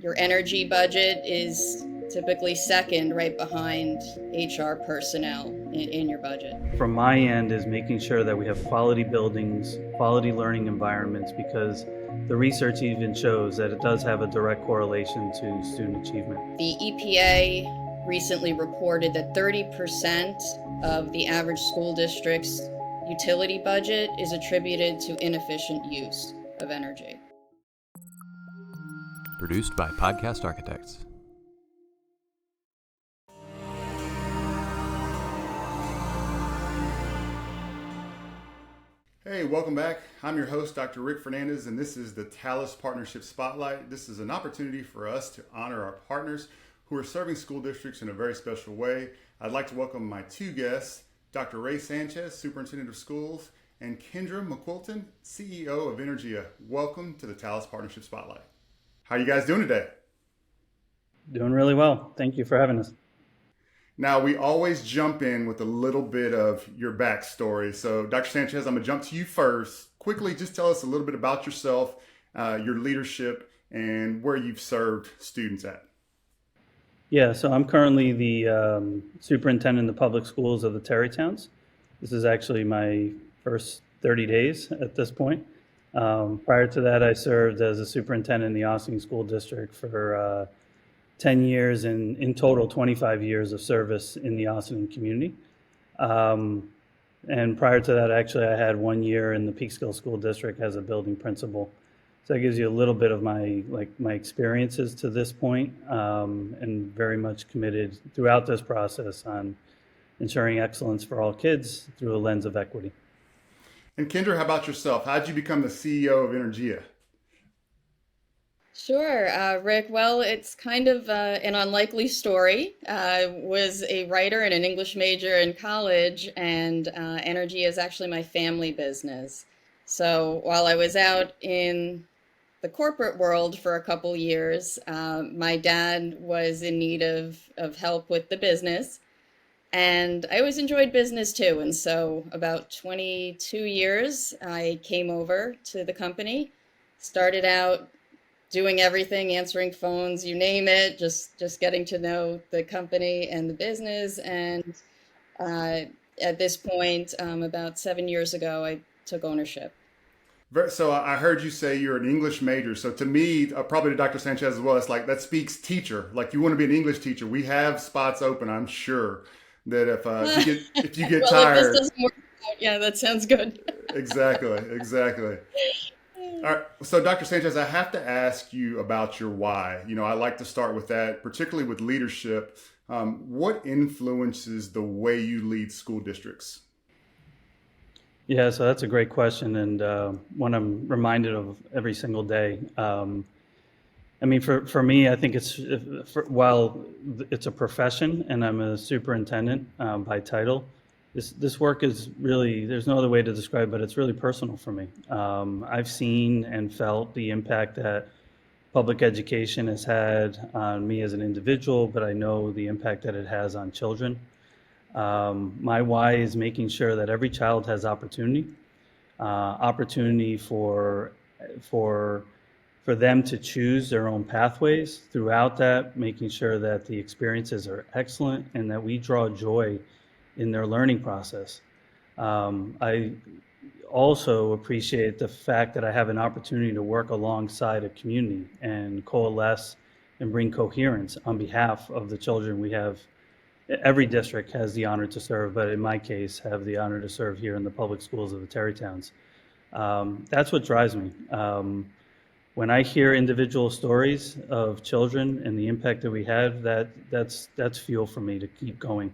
Your energy budget is typically second, right behind HR personnel in your budget. From my end is making sure that we have quality buildings, quality learning environments, because the research even shows that it does have a direct correlation to student achievement. The EPA recently reported that 30% of the average school district's utility budget is attributed to inefficient use of energy. Produced by Podcast Architects. Hey, welcome back. I'm your host, Dr. Rick Fernandez, and this is the TALAS Partnership Spotlight. This is an opportunity for us to honor our partners who are serving school districts in a very special way. I'd like to welcome my two guests, Dr. Ray Sanchez, Superintendent of Schools, and Kendra McQuilton, CEO of Energia. Welcome to the TALAS Partnership Spotlight. How are you guys doing today? Doing really well. Thank you for having us. Now, we always jump in with a little bit of your backstory. So, Dr. Sanchez, I'm going to jump to you first. Quickly, just tell us a little bit about yourself, your leadership, and where you've served students at. Yeah, so I'm currently the superintendent of the public schools of the Terrytowns. This is actually my first 30 days at this point. Prior to that, I served as a superintendent in the Ossining School District for 10 years and in total 25 years of service in the Ossining community. And prior to that, actually, I had 1 year in the Peekskill School District as a building principal. So that gives you a little bit of my experiences to this point, and very much committed throughout this process on ensuring excellence for all kids through a lens of equity. And Kendra, how about yourself? How did you become the CEO of Energia? Sure, Rick. Well, it's kind of an unlikely story. I was a writer and an English major in college, and Energy is actually my family business. So while I was out in the corporate world for a couple years, my dad was in need of help with the business. And I always enjoyed business too. And so about 22 years, I came over to the company, started out doing everything, answering phones, you name it, just getting to know the company and the business. And at this point, about 7 years ago, I took ownership. So I heard you say you're an English major. So to me, probably to Dr. Sanchez as well, it's like that speaks teacher. Like you want to be an English teacher. We have spots open, I'm sure, that if you get well, tired. If this doesn't work out, yeah, that sounds good. Exactly. All right. So, Dr. Sanchez, I have to ask you about your why. I like to start with that, particularly with leadership. What influences the way you lead school districts? Yeah, so that's a great question, and one I'm reminded of every single day. For me, I think while it's a profession and I'm a superintendent by title, this work is really, there's no other way to describe it, but it's really personal for me. I've seen and felt the impact that public education has had on me as an individual, but I know the impact that it has on children. My why is making sure that every child has opportunity for them to choose their own pathways. Throughout that, making sure that the experiences are excellent and that we draw joy in their learning process. I also appreciate the fact that I have an opportunity to work alongside a community and coalesce and bring coherence on behalf of the children we have. Every district has the honor to serve, but in my case, have the honor to serve here in the public schools of the Terrytowns. That's what drives me. When I hear individual stories of children and the impact that we have, that's fuel for me to keep going.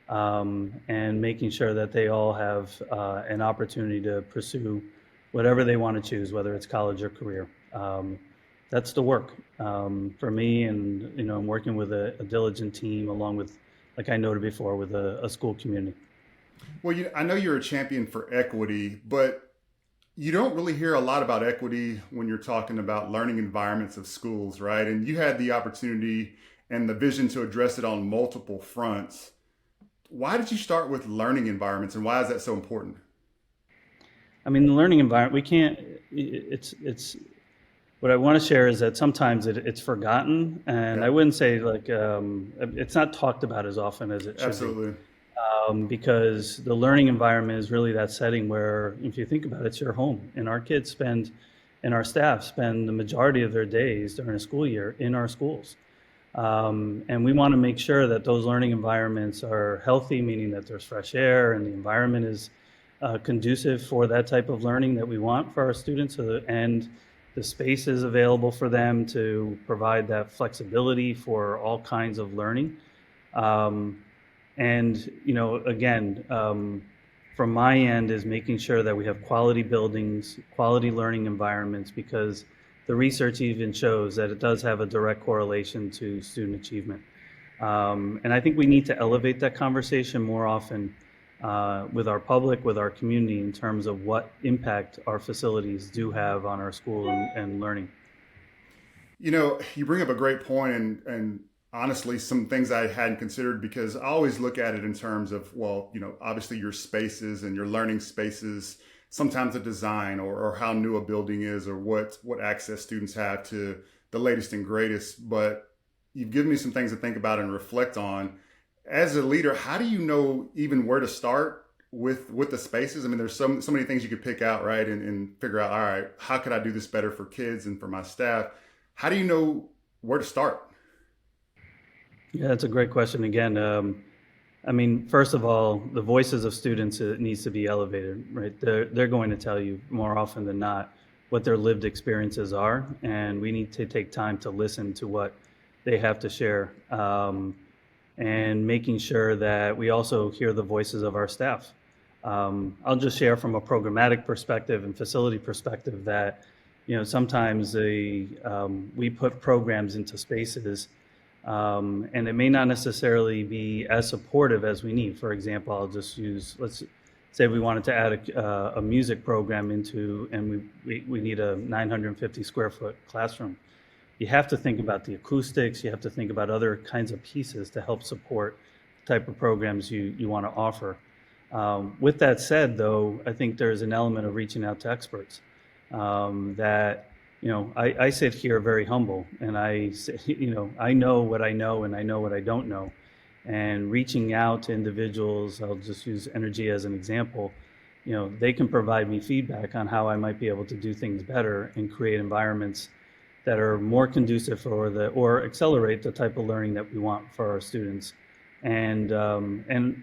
And making sure that they all have an opportunity to pursue whatever they want to choose, whether it's college or career. That's the work for me, and I'm working with a diligent team, along with, like I noted before, with a school community. Well, I know you're a champion for equity, but you don't really hear a lot about equity when you're talking about learning environments of schools, right? And you had the opportunity and the vision to address it on multiple fronts. Why did you start with learning environments, and why is that so important? The learning environment, we can't, what I want to share is that sometimes it's forgotten, and Yeah, I wouldn't say like it's not talked about as often as it should be, absolutely. because the learning environment is really that setting where, if you think about it, it's your home, and our kids spend, and our staff spend the majority of their days during a school year in our schools. And we want to make sure that those learning environments are healthy, meaning that there's fresh air and the environment is conducive for that type of learning that we want for our students, and the space is available for them to provide that flexibility for all kinds of learning. Um, and, again, from my end is making sure that we have quality buildings, quality learning environments, because the research even shows that it does have a direct correlation to student achievement. And I think we need to elevate that conversation more often with our public, with our community, in terms of what impact our facilities do have on our school and learning. You bring up a great point, and honestly, some things I hadn't considered, because I always look at it in terms of, well, obviously your spaces and your learning spaces, sometimes the design or how new a building is, or what access students have to the latest and greatest. But you've given me some things to think about and reflect on. As a leader, how do you know even where to start with the spaces? I mean, there's so many things you could pick out, right? And figure out, all right, how could I do this better for kids and for my staff? How do you know where to start? Yeah, that's a great question. Again, I mean, first of all, the voices of students needs to be elevated, right? They're going to tell you more often than not what their lived experiences are, and we need to take time to listen to what they have to share, and making sure that we also hear the voices of our staff. I'll just share from a programmatic perspective and facility perspective that, sometimes we put programs into spaces, and it may not necessarily be as supportive as we need. For example, let's say we wanted to add a music program into, and we need a 950 square foot classroom. You have to think about the acoustics, you have to think about other kinds of pieces to help support the type of programs you want to offer. With that said, though, I think there's an element of reaching out to experts, that, I sit here very humble, and I say, I know what I know and I know what I don't know. And reaching out to individuals, I'll just use Energia as an example, they can provide me feedback on how I might be able to do things better and create environments that are more conducive or accelerate the type of learning that we want for our students, and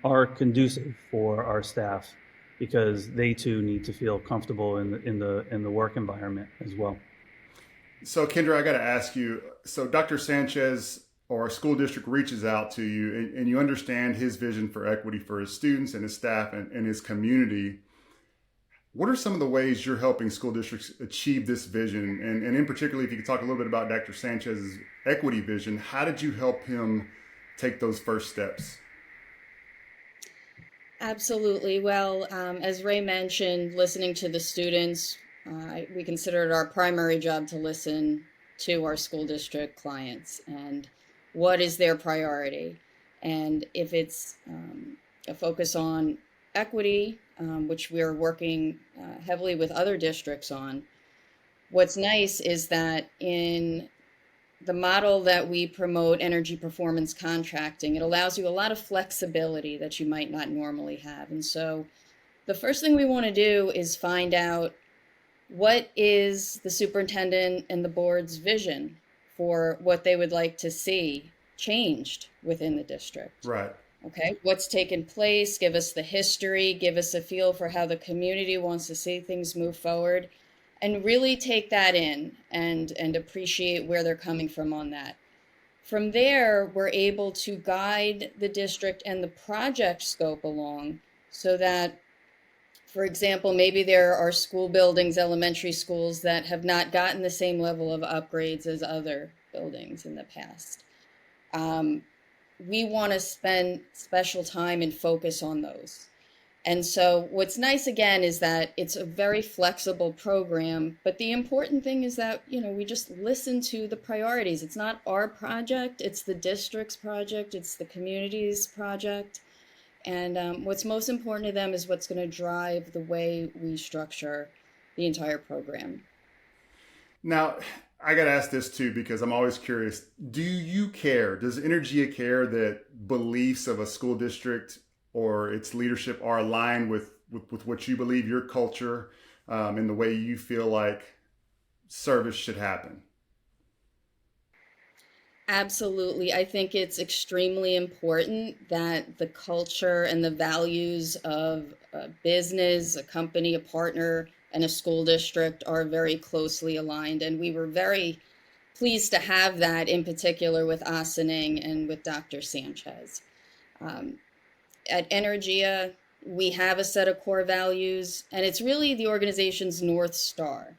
are conducive for our staff, because they too need to feel comfortable in the work environment as well. So, Kendra, I got to ask you. So, Dr. Sanchez or a school district reaches out to you, and you understand his vision for equity for his students and his staff and his community. What are some of the ways you're helping school districts achieve this vision? And in particular, if you could talk a little bit about Dr. Sanchez's equity vision, how did you help him take those first steps? Absolutely. Well, as Ray mentioned, listening to the students, we consider it our primary job to listen to our school district clients and what is their priority. And if it's a focus on equity, which we're working heavily with other districts on, what's nice is that in the model that we promote, energy performance contracting, it allows you a lot of flexibility that you might not normally have. And so the first thing we want to do is find out what is the superintendent and the board's vision for what they would like to see changed within the district. Right. Okay, what's taken place, give us the history, give us a feel for how the community wants to see things move forward, and really take that in and appreciate where they're coming from on that. From there, we're able to guide the district and the project scope along so that, for example, maybe there are school buildings, elementary schools, that have not gotten the same level of upgrades as other buildings in the past. We want to spend special time and focus on those. And so what's nice again is that it's a very flexible program, but the important thing is that, we just listen to the priorities. It's not our project, it's the district's project, it's the community's project. And what's most important to them is what's going to drive the way we structure the entire program. Now, I got to ask this too, because I'm always curious. Do you care? Does Energia care that beliefs of a school district or its leadership are aligned with what you believe, your culture, and the way you feel like service should happen? Absolutely. I think it's extremely important that the culture and the values of a business, a company, a partner, and a school district are very closely aligned. And we were very pleased to have that in particular with Asaning and with Dr. Sanchez. Um, at Energia, we have a set of core values, and it's really the organization's North Star.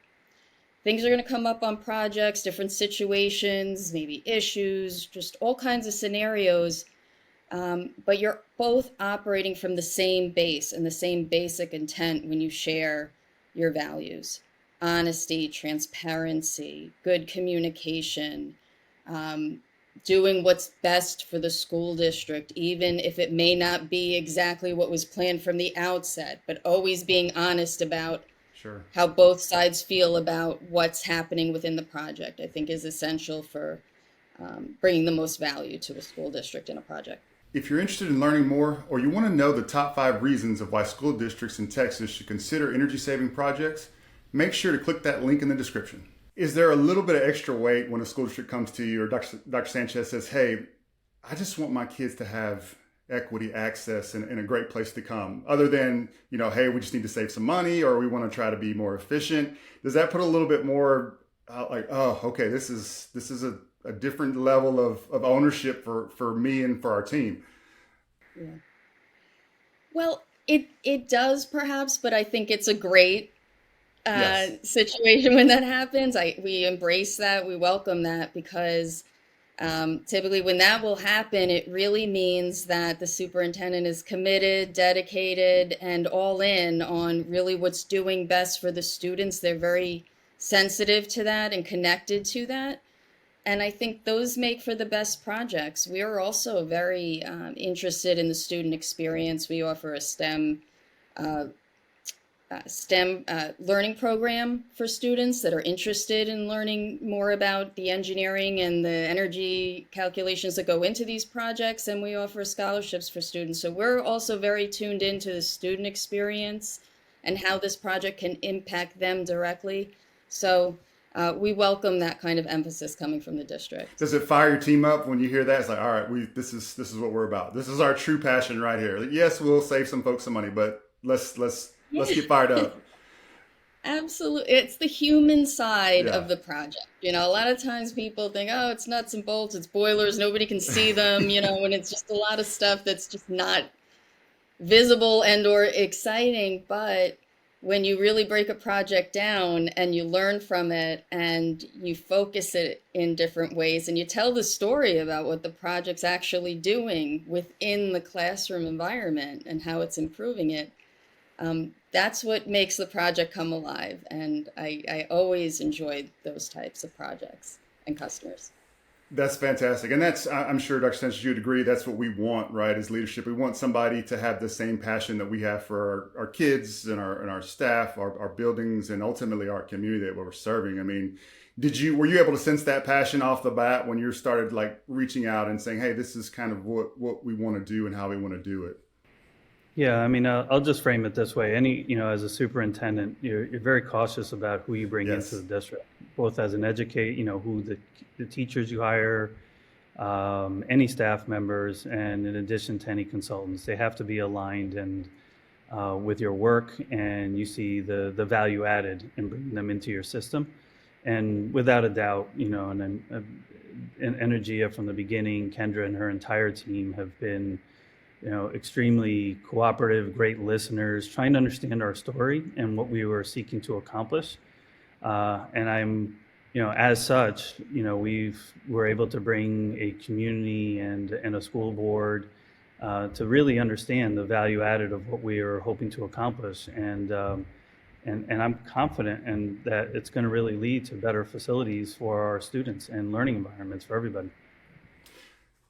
Things are going to come up on projects, different situations, maybe issues, just all kinds of scenarios. But you're both operating from the same base and the same basic intent when you share your values: honesty, transparency, good communication, um, doing what's best for the school district, even if it may not be exactly what was planned from the outset, but always being honest about Sure. how both sides feel about what's happening within the project, I think is essential for bringing the most value to a school district in a project. If you're interested in learning more or you want to know the top 5 reasons of why school districts in Texas should consider energy saving projects, make sure to click that link in the description. Is there a little bit of extra weight when a school district comes to you or Dr. Sanchez says, hey, I just want my kids to have equity access and a great place to come, other than, hey, we just need to save some money or we want to try to be more efficient? Does that put a little bit more like, oh, okay, this is a different level of ownership for me and for our team? Yeah. Well, it does perhaps, but I think it's a great Yes. situation when that happens. We embrace that, we welcome that, because typically when that will happen, it really means that the superintendent is committed, dedicated, and all in on really what's doing best for the students. They're very sensitive to that and connected to that. And I think those make for the best projects. We are also very interested in the student experience. We offer a uh, STEM learning program for students that are interested in learning more about the engineering and the energy calculations that go into these projects. And we offer scholarships for students. So we're also very tuned into the student experience and how this project can impact them directly. So we welcome that kind of emphasis coming from the district. Does it fire your team up when you hear that? It's like, all right, this is what we're about. This is our true passion right here. Like, yes, we'll save some folks some money, but let's get fired up. Absolutely. It's the human side Yeah. of the project. A lot of times people think, oh, it's nuts and bolts, it's boilers, nobody can see them, when it's just a lot of stuff that's just not visible and or exciting. But when you really break a project down and you learn from it and you focus it in different ways and you tell the story about what the project's actually doing within the classroom environment and how it's improving it, that's what makes the project come alive. And I always enjoy those types of projects and customers. That's fantastic. And I'm sure, Dr. Sanchez, you'd agree, that's what we want, right, as leadership. We want somebody to have the same passion that we have for our kids and our staff, our buildings, and ultimately our community that we're serving. I mean, were you able to sense that passion off the bat when you started like reaching out and saying, hey, this is kind of what we want to do and how we want to do it? Yeah, I mean, I'll just frame it this way. As a superintendent, you're very cautious about who you bring Yes. into the district, both as an educate, who the teachers you hire, any staff members, and in addition to any consultants. They have to be aligned and with your work, and you see the value added in bringing them into your system. And without a doubt, in Energia from the beginning, Kendra and her entire team have been extremely cooperative, great listeners, trying to understand our story and what we were seeking to accomplish. And I'm, as such, we're able to bring a community and a school board to really understand the value added of what we are hoping to accomplish. And I'm confident in that it's going to really lead to better facilities for our students and learning environments for everybody.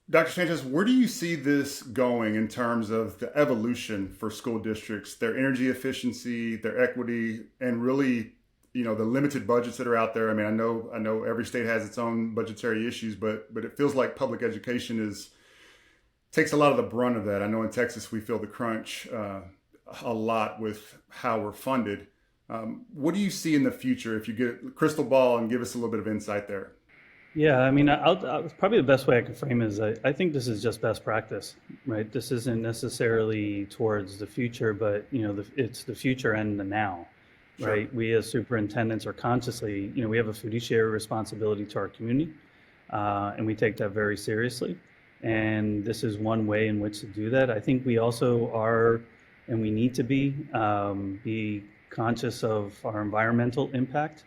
Dr. Sanchez, where do you see this going in terms of the evolution for school districts, their energy efficiency, their equity, and really the limited budgets that are out there. I mean, I know every state has its own budgetary issues, but it feels like public education takes a lot of the brunt of that. I know in Texas we feel the crunch a lot with how we're funded. What do you see in the future if you get a crystal ball and give us a little bit of insight there? Yeah, I mean, probably the best way I can frame it is I think this is just best practice, right? This isn't necessarily towards the future, but it's the future and the now, Sure. right? We as superintendents are consciously, we have a fiduciary responsibility to our community, and we take that very seriously. And this is one way in which to do that. I think we also are, and we need to be conscious of our environmental impact.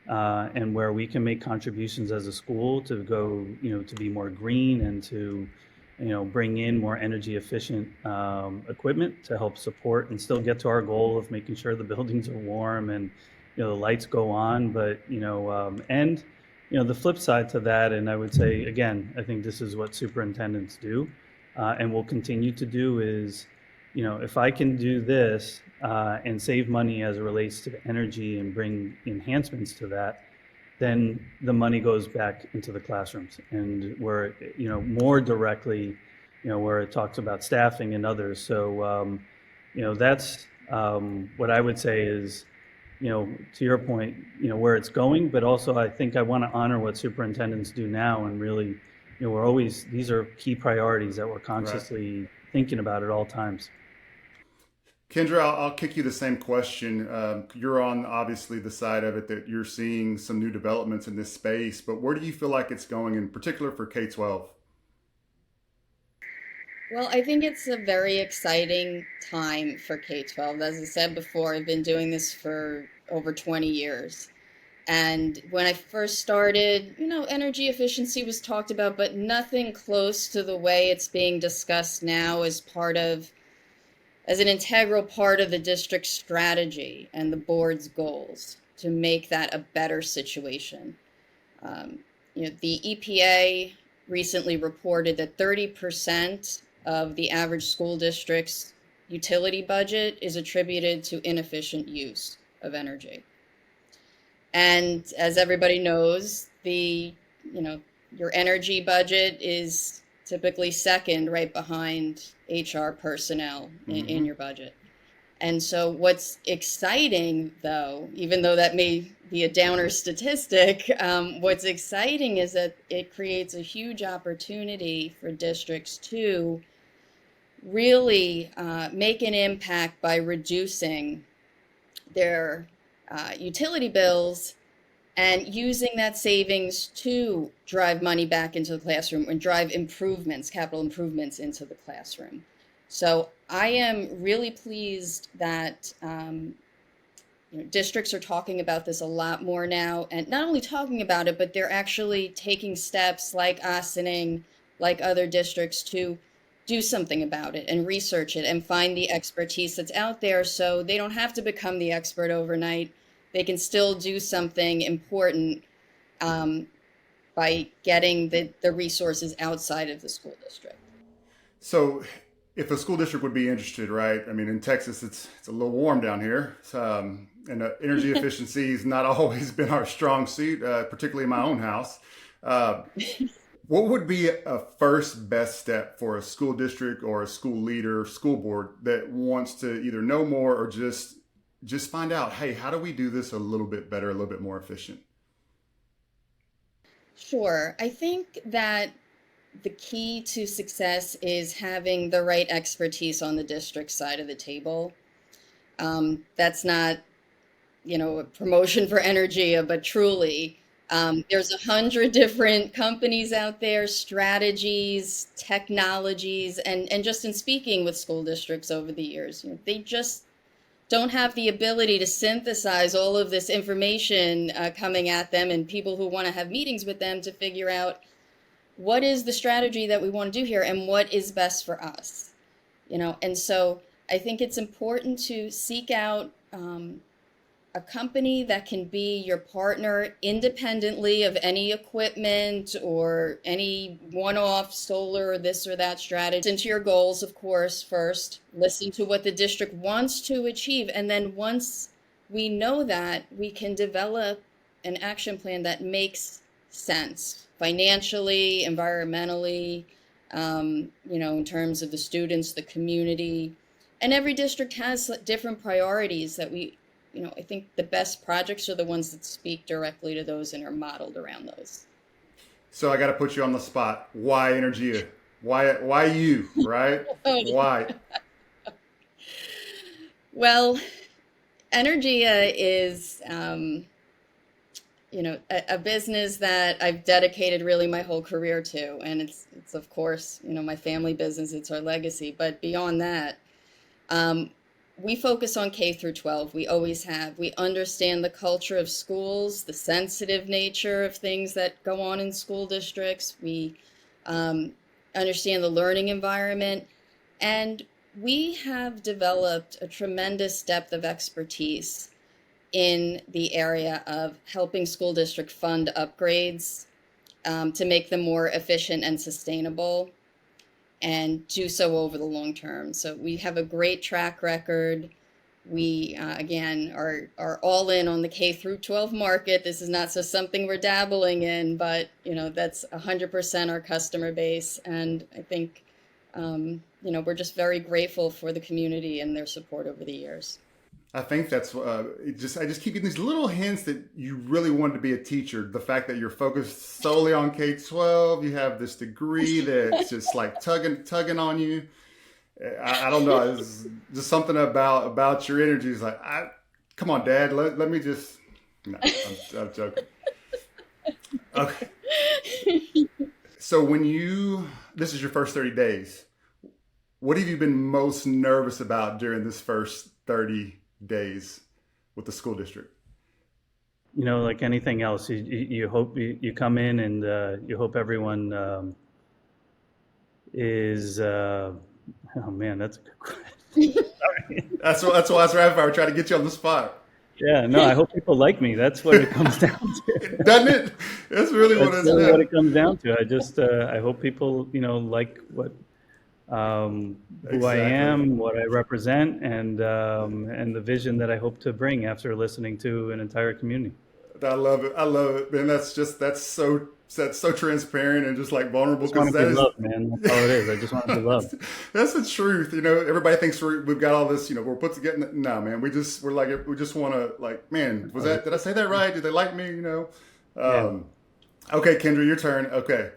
And where we can make contributions as a school to go, to be more green and to, bring in more energy efficient equipment to help support and still get to our goal of making sure the buildings are warm and, the lights go on. But, and, the flip side to that, and I would say, again, I think this is what superintendents do and will continue to do is, if I can do this and save money as it relates to energy and bring enhancements to that, then the money goes back into the classrooms and where, more directly, where it talks about staffing and others. So, that's what I would say is, to your point, where it's going, but also I think I want to honor what superintendents do now and really, these are key priorities that we're consciously thinking about at all times. Kendra, I'll kick you the same question. You're on obviously the side of it that you're seeing some new developments in this space, but where do you feel like it's going in particular for K-12? Well, I think it's a very exciting time for K-12. As I said before, I've been doing this for over 20 years. And when I first started, energy efficiency was talked about, but nothing close to the way it's being discussed now as an integral part of the district's strategy and the board's goals to make that a better situation. The EPA recently reported that 30% of the average school district's utility budget is attributed to inefficient use of energy. And as everybody knows, your energy budget is typically second right behind HR personnel in your budget. And so what's exciting, though, even though that may be a downer statistic, what's exciting is that it creates a huge opportunity for districts to really make an impact by reducing their utility bills and using that savings to drive money back into the classroom and drive capital improvements into the classroom. So I am really pleased that districts are talking about this a lot more now, and not only talking about it, but they're actually taking steps like Ossining, like other districts, to do something about it and research it and find the expertise that's out there so they don't have to become the expert overnight. They can still do something important by getting the resources outside of the school district. So if a school district would be interested, right? I mean, in Texas, it's a little warm down here. And energy efficiency has not always been our strong suit, particularly in my own house. What would be a first best step for a school district or a school leader, school board that wants to either know more or just find out, hey, how do we do this a little bit better, a little bit more efficient? Sure. I think that the key to success is having the right expertise on the district side of the table. That's not, a promotion for Energia, but truly, there's 100 different companies out there, strategies, technologies, and just in speaking with school districts over the years, they just don't have the ability to synthesize all of this information coming at them and people who want to have meetings with them to figure out what is the strategy that we want to do here and what is best for us, And so I think it's important to seek out a company that can be your partner independently of any equipment or any one-off solar or this or that strategy. Listen to your goals, of course, first. Listen to what the district wants to achieve. And then once we know that we can develop an action plan that makes sense financially, environmentally, in terms of the students, the community. And every district has different priorities that I think the best projects are the ones that speak directly to those and are modeled around those. So I got to put you on the spot. Why Energia? Why you, right? Why? Well, Energia is, a business that I've dedicated really my whole career to, and it's of course, my family business. It's our legacy. But beyond that, um, we focus on K through 12. We always have. We understand the culture of schools, the sensitive nature of things that go on in school districts. We um, understand the learning environment, and we have developed a tremendous depth of expertise in the area of helping school district fund upgrades to make them more efficient and sustainable, and do so over the long term. So we have a great track record. We again are all in on the K through 12 market. This is not just something we're dabbling in, but that's 100% our customer base, and I think we're just very grateful for the community and their support over the years. I think that's I just keep getting these little hints that you really wanted to be a teacher. The fact that you're focused solely on K-12, you have this degree that's just like tugging on you. I don't know. It's just something about your energy is like, come on, Dad. Let me just. No, I'm joking. Okay. So this is your first 30 days. What have you been most nervous about during this first 30 days with the school district? Like anything else, you hope you come in and you hope everyone is. Oh man, that's a good question. Sorry. That's why I was rapid fire, trying to get you on the spot. Yeah, no, I hope people like me. That's what it comes down to. Doesn't it? That's really what it's really what it comes down to. I hope people like what who I am, what I represent, and the vision that I hope to bring after listening to an entire community. I love it, man. That's so transparent and just like vulnerable. I just want to be loved, man. That's all it is. I just want to be loved. That's the truth. Everybody thinks we've got all this. We're put together. No, man. We just want to like, man. Did I say that right? Did they like me? Yeah. Okay, Kendra, your turn. Okay.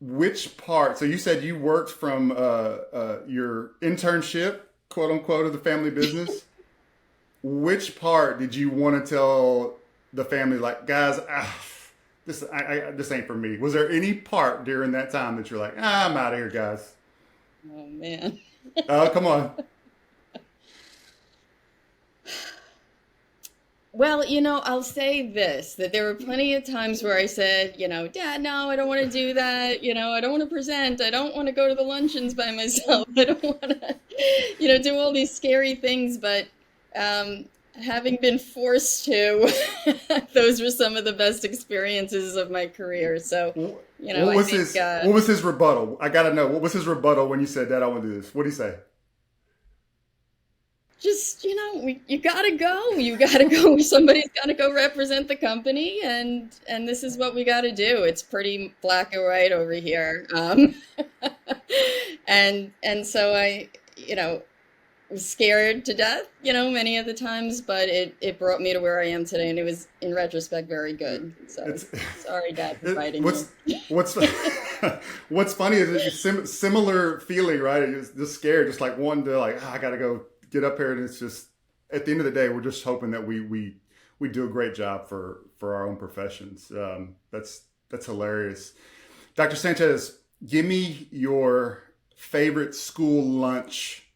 Which part? So you said you worked from your internship, quote unquote, of the family business. Which part did you want to tell the family, like, guys, this ain't for me? Was there any part during that time that you're like, I'm out of here, guys? Oh man. Come on. Well, I'll say this, that there were plenty of times where I said, Dad, no, I don't want to do that. I don't want to present. I don't want to go to the luncheons by myself. I don't want to, do all these scary things. But having been forced to, those were some of the best experiences of my career. So, what was his rebuttal? I got to know. What was his rebuttal when you said, Dad, I want to do this? What did he say? Just, you gotta go. You gotta go. Somebody's gotta go represent the company, and this is what we gotta do. It's pretty black and white over here. And so I, was scared to death, many of the times, but it brought me to where I am today, and it was, in retrospect, very good. So sorry, Dad, for fighting you. What's funny is it's similar feeling, right? It's just scared, just like wanting to, like, I gotta go get up here, and it's just, at the end of the day, we're just hoping that we do a great job for our own professions. That's hilarious. Dr. Sanchez, give me your favorite school lunch.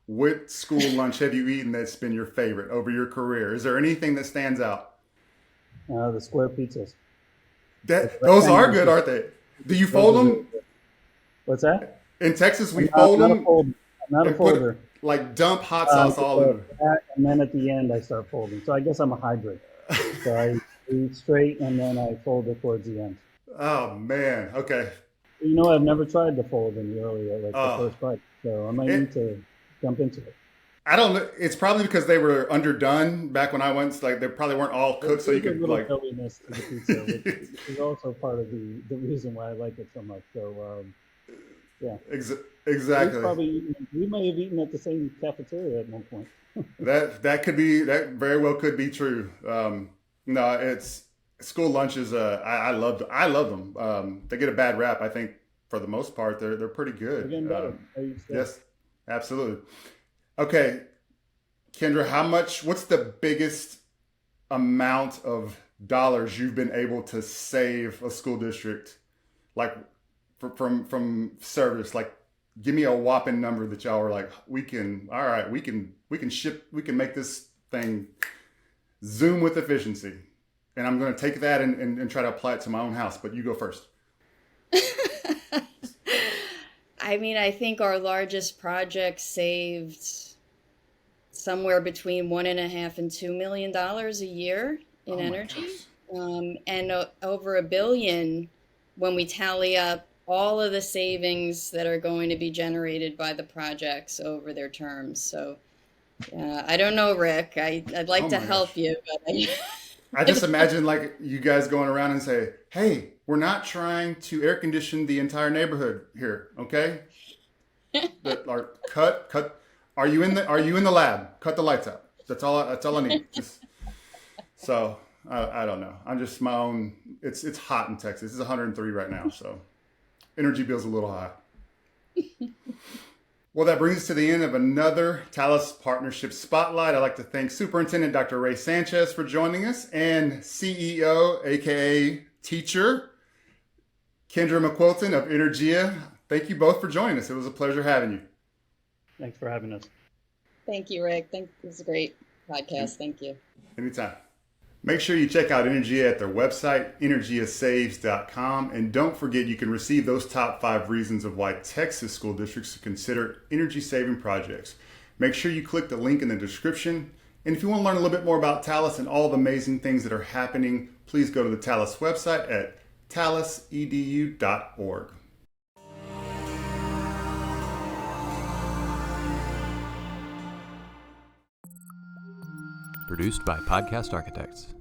What school lunch have you eaten that's been your favorite over your career? Is there anything that stands out? The square pizzas. Those are good, aren't they? Do you fold them? What's that? In Texas, we fold them. I'm not a folder. Like dump hot sauce all over. And then at the end, I start folding. So I guess I'm a hybrid. So I eat straight and then I fold it towards the end. Oh, man. Okay. I've never tried to fold in the earlier, the first bite. So I might need to jump into it. I don't know. It's probably because they were underdone back when I went. Like they probably weren't all cooked, so you There's a could little like. doughiness to the pizza, which is also part of the reason why I like it so much. So yeah, Exactly. we may have eaten at the same cafeteria at one point. That could be that very well could be true. No, it's school lunches. I love them. They get a bad rap. I think for the most part they're pretty They're good. getting better. Yes, absolutely. Okay, Kendra, what's the biggest amount of dollars you've been able to save a school district, like from service? Like, give me a whopping number that y'all were like, all right, we can make this thing zoom with efficiency. And I'm going to take that and try to apply it to my own house. But you go first. I mean, I think our largest project saved somewhere between $1.5 and $2 million a year in Oh my energy, gosh. and over $1 billion when we tally up all of the savings that are going to be generated by the projects over their terms. So I don't know, Rick. I'd like Oh to my gosh. help you, but I just imagine like you guys going around and say, "Hey, we're not trying to air condition the entire neighborhood here, okay? Or cut. Are you in the lab? Cut the lights out. That's all I need." So I don't know. I'm just my own. It's hot in Texas. It's 103 right now, so energy bill's a little high. Well, that brings us to the end of another TALAS Partnership Spotlight. I'd like to thank Superintendent Dr. Ray Sanchez for joining us and CEO, aka teacher, Kendra McQuilton of Energia. Thank you both for joining us. It was a pleasure having you. Thanks for having us. thank you, Rick. It was a great podcast. Thank you. Anytime. Make sure you check out Energia at their website, energiasaves.com. And don't forget you can receive those top 5 reasons of why Texas school districts should consider energy saving projects. Make sure you click the link in the description. And if you want to learn a little bit more about TALAS and all the amazing things that are happening, please go to the TALAS website at talasedu.org. Produced by Podcast Architects.